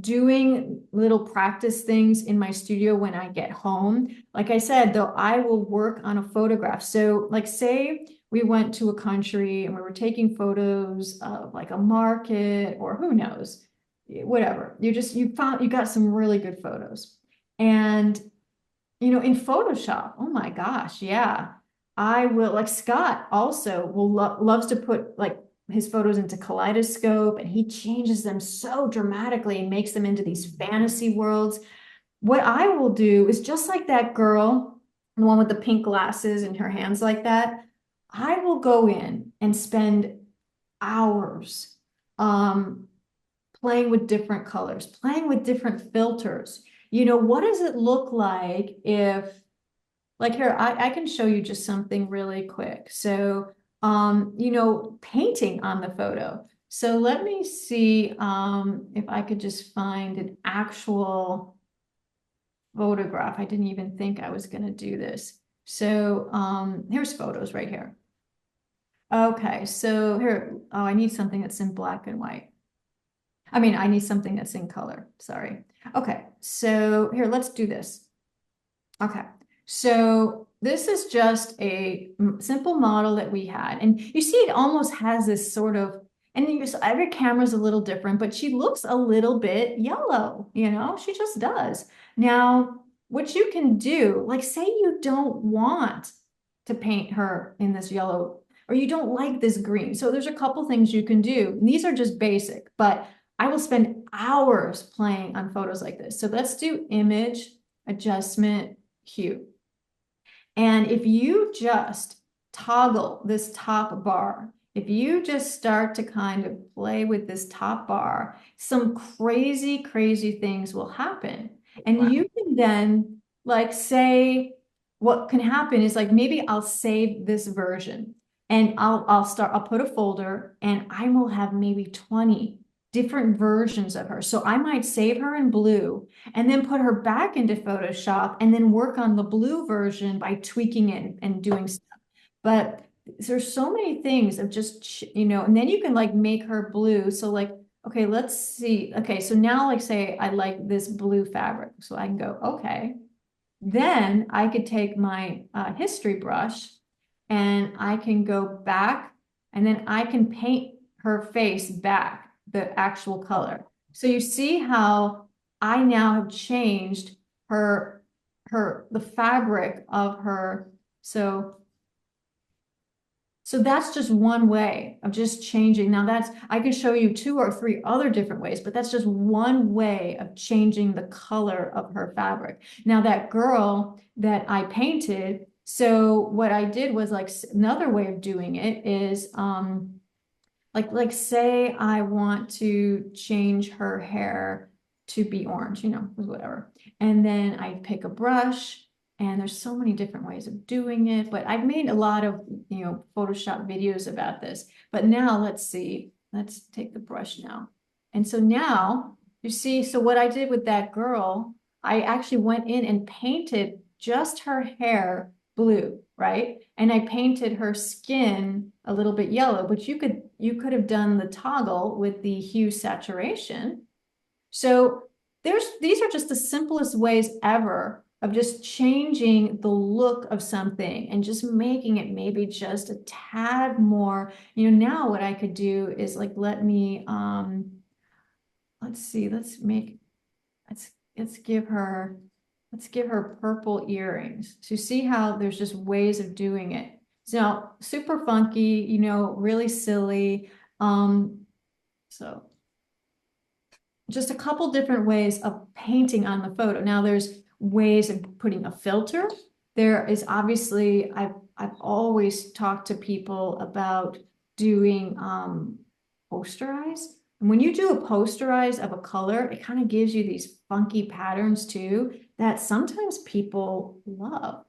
doing little practice things in my studio when I get home. Like I said, though, I will work on a photograph. So like say we went to a country and we were taking photos of like a market or who knows, whatever. You got some really good photos. And you know, in Photoshop, oh my gosh, yeah. I will, like Scott also loves to put like his photos into kaleidoscope, and he changes them so dramatically and makes them into these fantasy worlds. What I will do is just like that girl, the one with the pink glasses and her hands like that, I will go in and spend hours playing with different colors, playing with different filters. You know, what does it look like if, like here, I can show you just something really quick. So, you know, painting on the photo. So let me see if I could just find an actual photograph. I didn't even think I was going to do this. So here's photos right here. Okay, so here, oh, I need something that's in black and white. I mean, I need something that's in color, sorry. Okay, so here, let's do this. Okay, so this is just a simple model that we had. And you see it almost has this sort of, and every camera's a little different, but she looks a little bit yellow, you know, she just does. Now, what you can do, like say you don't want to paint her in this yellow, or you don't like this green. So there's a couple things you can do. These are just basic, but I will spend hours playing on photos like this. So let's do image, adjustment, hue. And if you just toggle this top bar, if you just start to kind of play with this top bar, some crazy things will happen. And Wow. you can then like say, what can happen is like, maybe I'll save this version and I'll put a folder and I will have maybe 20 different versions of her. So I might save her in blue and then put her back into Photoshop and then work on the blue version by tweaking it and doing stuff. But there's so many things of just, you know, and then you can like make her blue. So like, okay, let's see. Okay, so now like say I like this blue fabric. So I can go, okay. Then I could take my history brush and I can go back and then I can paint her face back, the actual color. So you see how I now have changed the fabric of her. So that's just one way of just changing. Now I can show you 2 or 3 other different ways, but that's just one way of changing the color of her fabric. Now that girl that I painted, so what I did was like another way of doing it is like say I want to change her hair to be orange, you know, whatever. And then I pick a brush. And there's so many different ways of doing it, but I've made a lot of, you know, Photoshop videos about this. But now let's see, let's take the brush now. And so now You see, so what I did with that girl, I actually went in and painted just her hair blue, right? And I painted her skin a little bit yellow, but you could have done the toggle with the hue saturation. So these are just the simplest ways ever of just changing the look of something and just making it maybe just a tad more. Now what I could do is like, let's see, let's give her, purple earrings. So you see how there's just ways of doing it. So super funky, really silly. So just a couple different ways of painting on the photo. Now there's ways of putting a filter. There is obviously, I've always talked to people about doing posterize. And when you do a posterize of a color, it kind of gives you these funky patterns too that sometimes people love,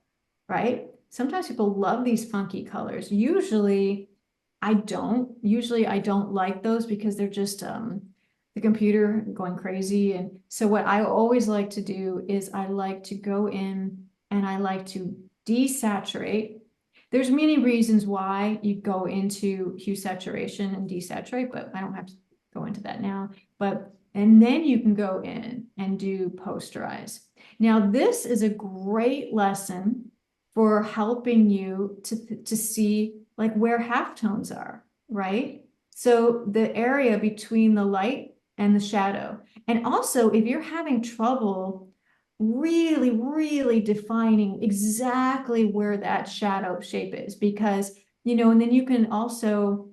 right? Sometimes people love these funky colors. Usually I don't. Usually I don't like those because they're just the computer going crazy. And so what I always like to do is I like to go in and I like to desaturate. There's many reasons why you go into hue saturation and desaturate, but I don't have to go into that now. And then you can go in and do posterize. Now, this is a great lesson for helping you to see like where halftones are, right? So the area between the light and the shadow. And also, if you're having trouble really, really defining exactly where that shadow shape is, because, and then you can also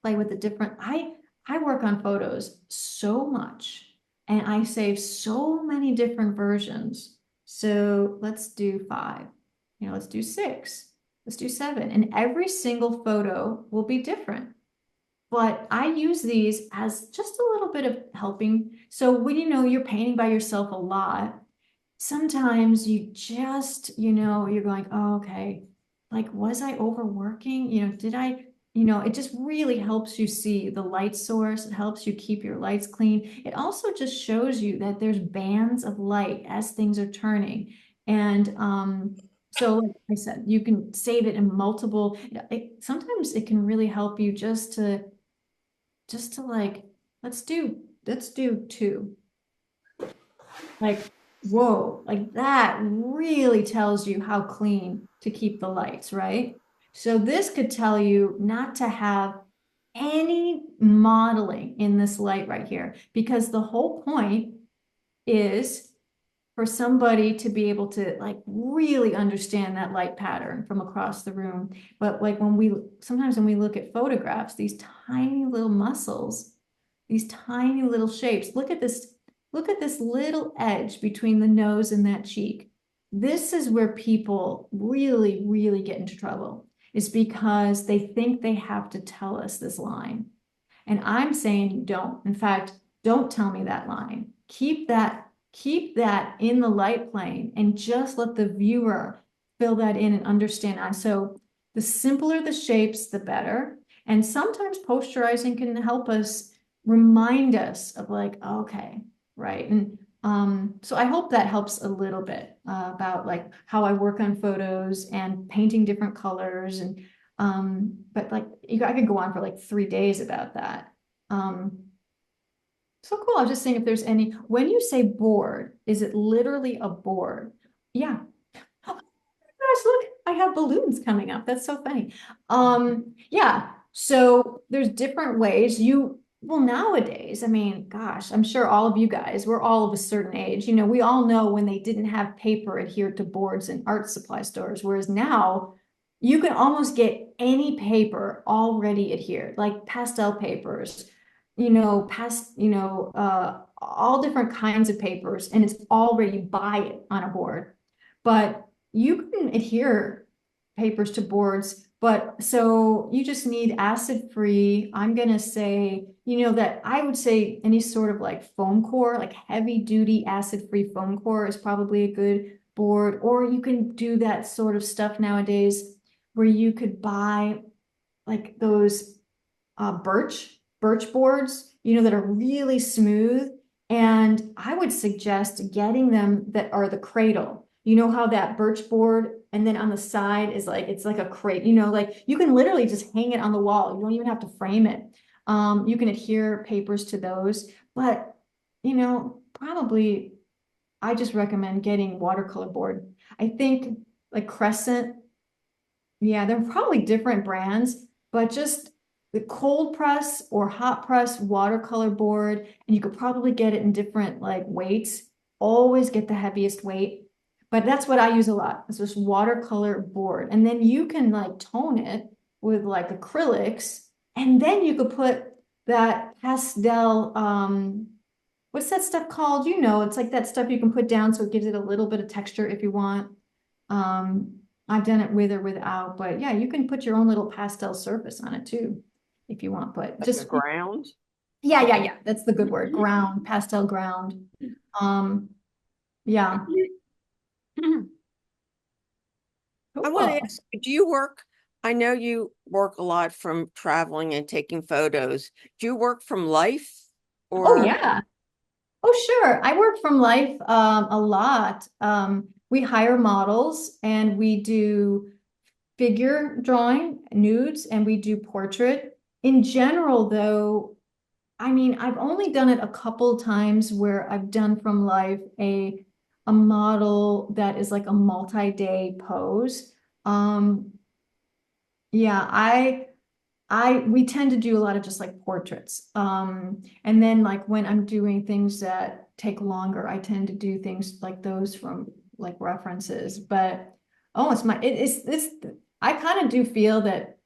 play with the different, I work on photos so much and I save so many different versions. So let's do 5, let's do 6, let's do 7, and every single photo will be different. But I use these as just a little bit of helping. So when you're painting by yourself a lot, sometimes you just, you're going, oh, okay, like, was I overworking? Did I, it just really helps you see the light source. It helps you keep your lights clean. It also just shows you that there's bands of light as things are turning. And so like I said, you can save it in multiple, sometimes it can really help you just to like, let's do 2. Like, whoa, like that really tells you how clean to keep the lights, right? So this could tell you not to have any modeling in this light right here, because the whole point is for somebody to be able to like really understand that light pattern from across the room. But like sometimes when we look at photographs, these tiny little muscles, these tiny little shapes, look at this little edge between the nose and that cheek. This is where people really, really get into trouble, is because they think they have to tell us this line. And I'm saying you don't. In fact, don't tell me that line. Keep that in the light plane and just let the viewer fill that in and understand. And so the simpler the shapes, the better. And sometimes posterizing can help us remind us of like, okay, right. And so I hope that helps a little bit about like how I work on photos and painting different colors. And but like I could go on for like 3 days about that. So cool. I was just saying if there's any, when you say board, is it literally a board? Yeah. Oh, gosh, look, I have balloons coming up. That's so funny. Yeah. So there's different ways well, nowadays, I mean, gosh, I'm sure all of you guys, we're all of a certain age. We all know when they didn't have paper adhered to boards in art supply stores, whereas now you can almost get any paper already adhered, like pastel papers, all different kinds of papers, and it's already buy it on a board. But you can adhere papers to boards, but so you just need acid-free. I'm gonna say, that I would say any sort of like foam core, like heavy-duty acid-free foam core is probably a good board. Or you can do that sort of stuff nowadays where you could buy like those birch boards, that are really smooth, And I would suggest getting them that are the cradle. You know how that birch board and then on the side is like, it's like a crate, like you can literally just hang it on the wall. You don't even have to frame it. You can adhere papers to those, but probably I just recommend getting watercolor board. I think like Crescent, yeah, they're probably different brands, but just the cold press or hot press watercolor board, and you could probably get it in different like weights. Always get the heaviest weight, but that's what I use a lot. It's just watercolor board, and then you can like tone it with like acrylics, and then you could put that pastel. What's that stuff called? It's like that stuff you can put down so it gives it a little bit of texture if you want. I've done it with or without, but yeah, you can put your own little pastel surface on it too, if you want, but Like just a ground. yeah. That's the good word. Ground, pastel ground. Yeah. I want to Cool. ask, do you work? I know you work a lot from traveling and taking photos. Do you work from life Oh or? yeah. Oh, sure. I work from life a lot. We hire models and we do figure drawing, nudes, and we do portrait. In general, though, I mean, I've only done it a couple times where I've done from life a model that is like a multi-day pose. Um, yeah, we tend to do a lot of just like portraits. And then like when I'm doing things that take longer, I tend to do things like those from like references. But oh, it's this. I kind of do feel that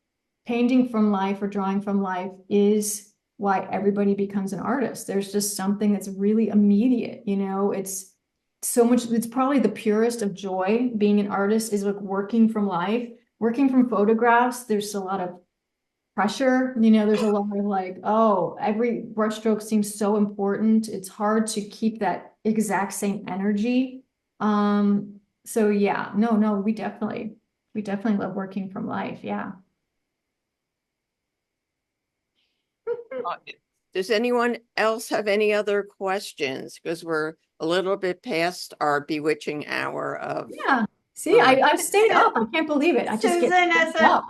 painting from life or drawing from life is why everybody becomes an artist. There's just something that's really immediate, it's so much, it's probably the purest of joy. Being an artist is like working from life, working from photographs. There's a lot of pressure, there's a lot of like, oh, every brushstroke seems so important. It's hard to keep that exact same energy. So yeah, no, we definitely love working from life. Yeah. Does anyone else have any other questions? Because we're a little bit past our bewitching hour of. Yeah. See, I've stayed up. I can't believe it. I just get Susan, up.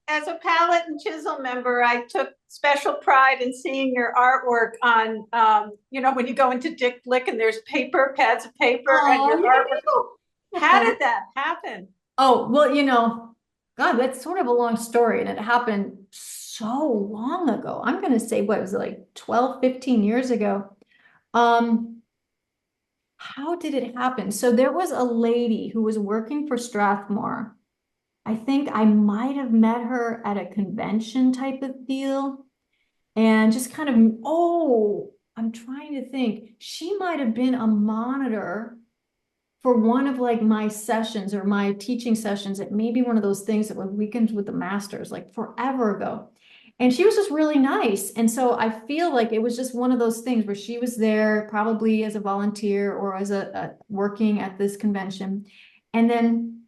as a palette and chisel member, I took special pride in seeing your artwork on, when you go into Dick Blick and there's pads of paper and your artwork. How did that happen? Oh, well, God, that's sort of a long story, and it happened so long ago. I'm going to say, what was it, like 12, 15 years ago? How did it happen? So there was a lady who was working for Strathmore. I think I might have met her at a convention type of deal. And just kind of, oh, I'm trying to think. She might have been a monitor for one of like my sessions or my teaching sessions at maybe one of those things that were weekends with the masters, like forever ago. And she was just really nice. And so I feel like it was just one of those things where she was there probably as a volunteer or as a working at this convention. And then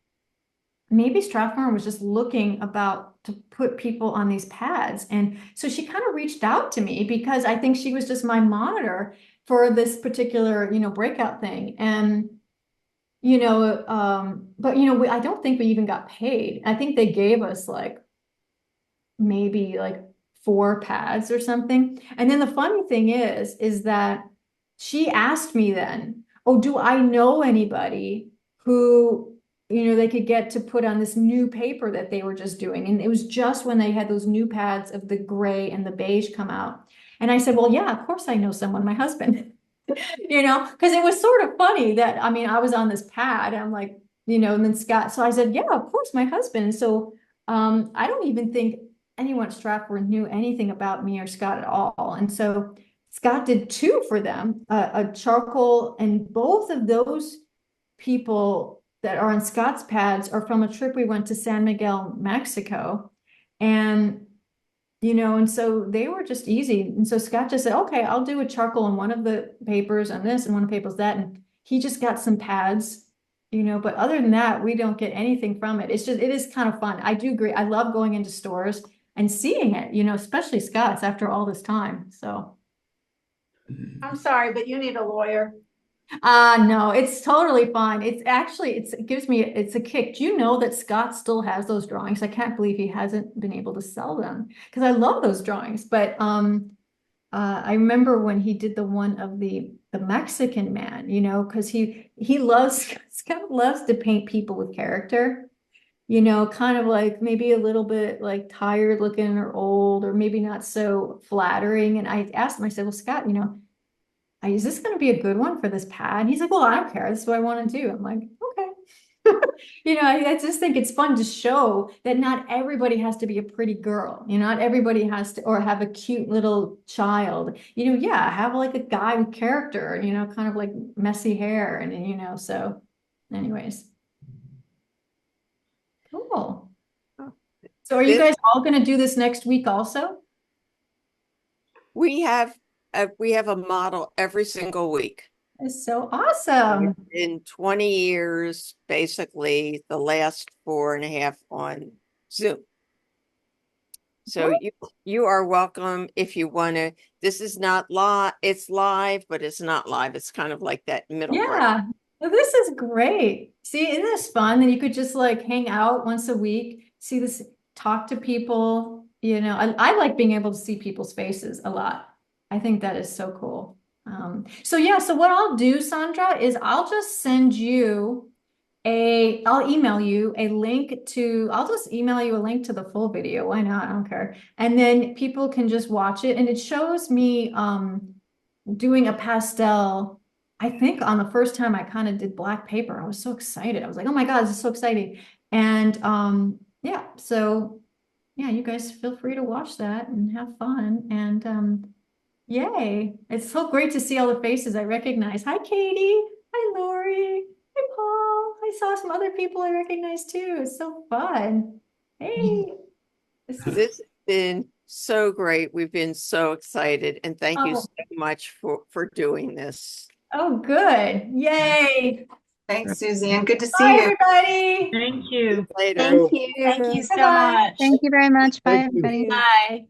maybe Strathmore was just looking about to put people on these pads. And so she kind of reached out to me because I think she was just my monitor for this particular, breakout thing. And, but, I don't think we even got paid. I think they gave us like maybe like 4 pads or something. And then the funny thing is that she asked me then, oh, do I know anybody who they could get to put on this new paper that they were just doing. And it was just when they had those new pads of the gray and the beige come out. And I said, well, yeah, of course I know someone, my husband, because it was sort of funny that, I mean, I was on this pad and I'm like, and then Scott, so I said, yeah, of course, my husband. And so I don't even think anyone at Stratford knew anything about me or Scott at all. And so Scott did 2 for them, a charcoal, and both of those people that are on Scott's pads are from a trip we went to San Miguel, Mexico. And, and so they were just easy. And so Scott just said, okay, I'll do a charcoal on one of the papers on this and one of the papers that. And he just got some pads, but other than that, we don't get anything from it. It is kind of fun. I do agree. I love going into stores and seeing it, especially Scott's after all this time. So. I'm sorry, but you need a lawyer. No, it's totally fine. It's actually, it gives me, it's a kick. Do you know that Scott still has those drawings? I can't believe he hasn't been able to sell them because I love those drawings. But I remember when he did the one of the Mexican man, you know, because he loves Scott loves to paint people with character, you know, kind of like maybe a little bit like tired looking or old or maybe not so flattering. And I asked him, I said, well, Scott, you know, is this going to be a good one for this pad? And he's like, well, I don't care. This is what I want to do. I'm like, okay. You know, I just think it's fun to show that not everybody has to be a pretty girl. You know, not everybody has to, or have a cute little child. You know, yeah, have like a guy with character, you know, kind of like messy hair. And, you know, so anyways. Cool. So are you This- guys all going to do this next week also? We have a model every single week. It's so awesome. In 20 years, basically the last 4.5 on Zoom. So you are welcome if you want to. This is not live. It's live, but it's not live. It's kind of like that middle ground. Yeah. Well, this is great. See, isn't this fun? Then you could just like hang out once a week, see this, talk to people. You know, I like being able to see people's faces a lot. I think that is so cool. So yeah, so what I'll do, Sandra, is I'll just send you I'll email you a link to, I'll just email you a link to the full video. Why not? I don't care. And then people can just watch it. And it shows me doing a pastel. I think on the first time I kind of did black paper. I was so excited. I was like, oh my God, this is so exciting. And yeah, so yeah, you guys feel free to watch that and have fun. And yay. It's so great to see all the faces I recognize. Hi, Katie. Hi, Lori. Hi, Paul. I saw some other people I recognize too. It's so fun. Hey. This has been so great. We've been so excited, and thank you Oh. so much for doing this. Oh, good. Yay. Thanks, Suzanne. Good to see Bye, you. everybody. Thank you. Later. Thank you. Thank you so Bye-bye. much. Thank you very much. Bye, Thank you. everybody. Bye.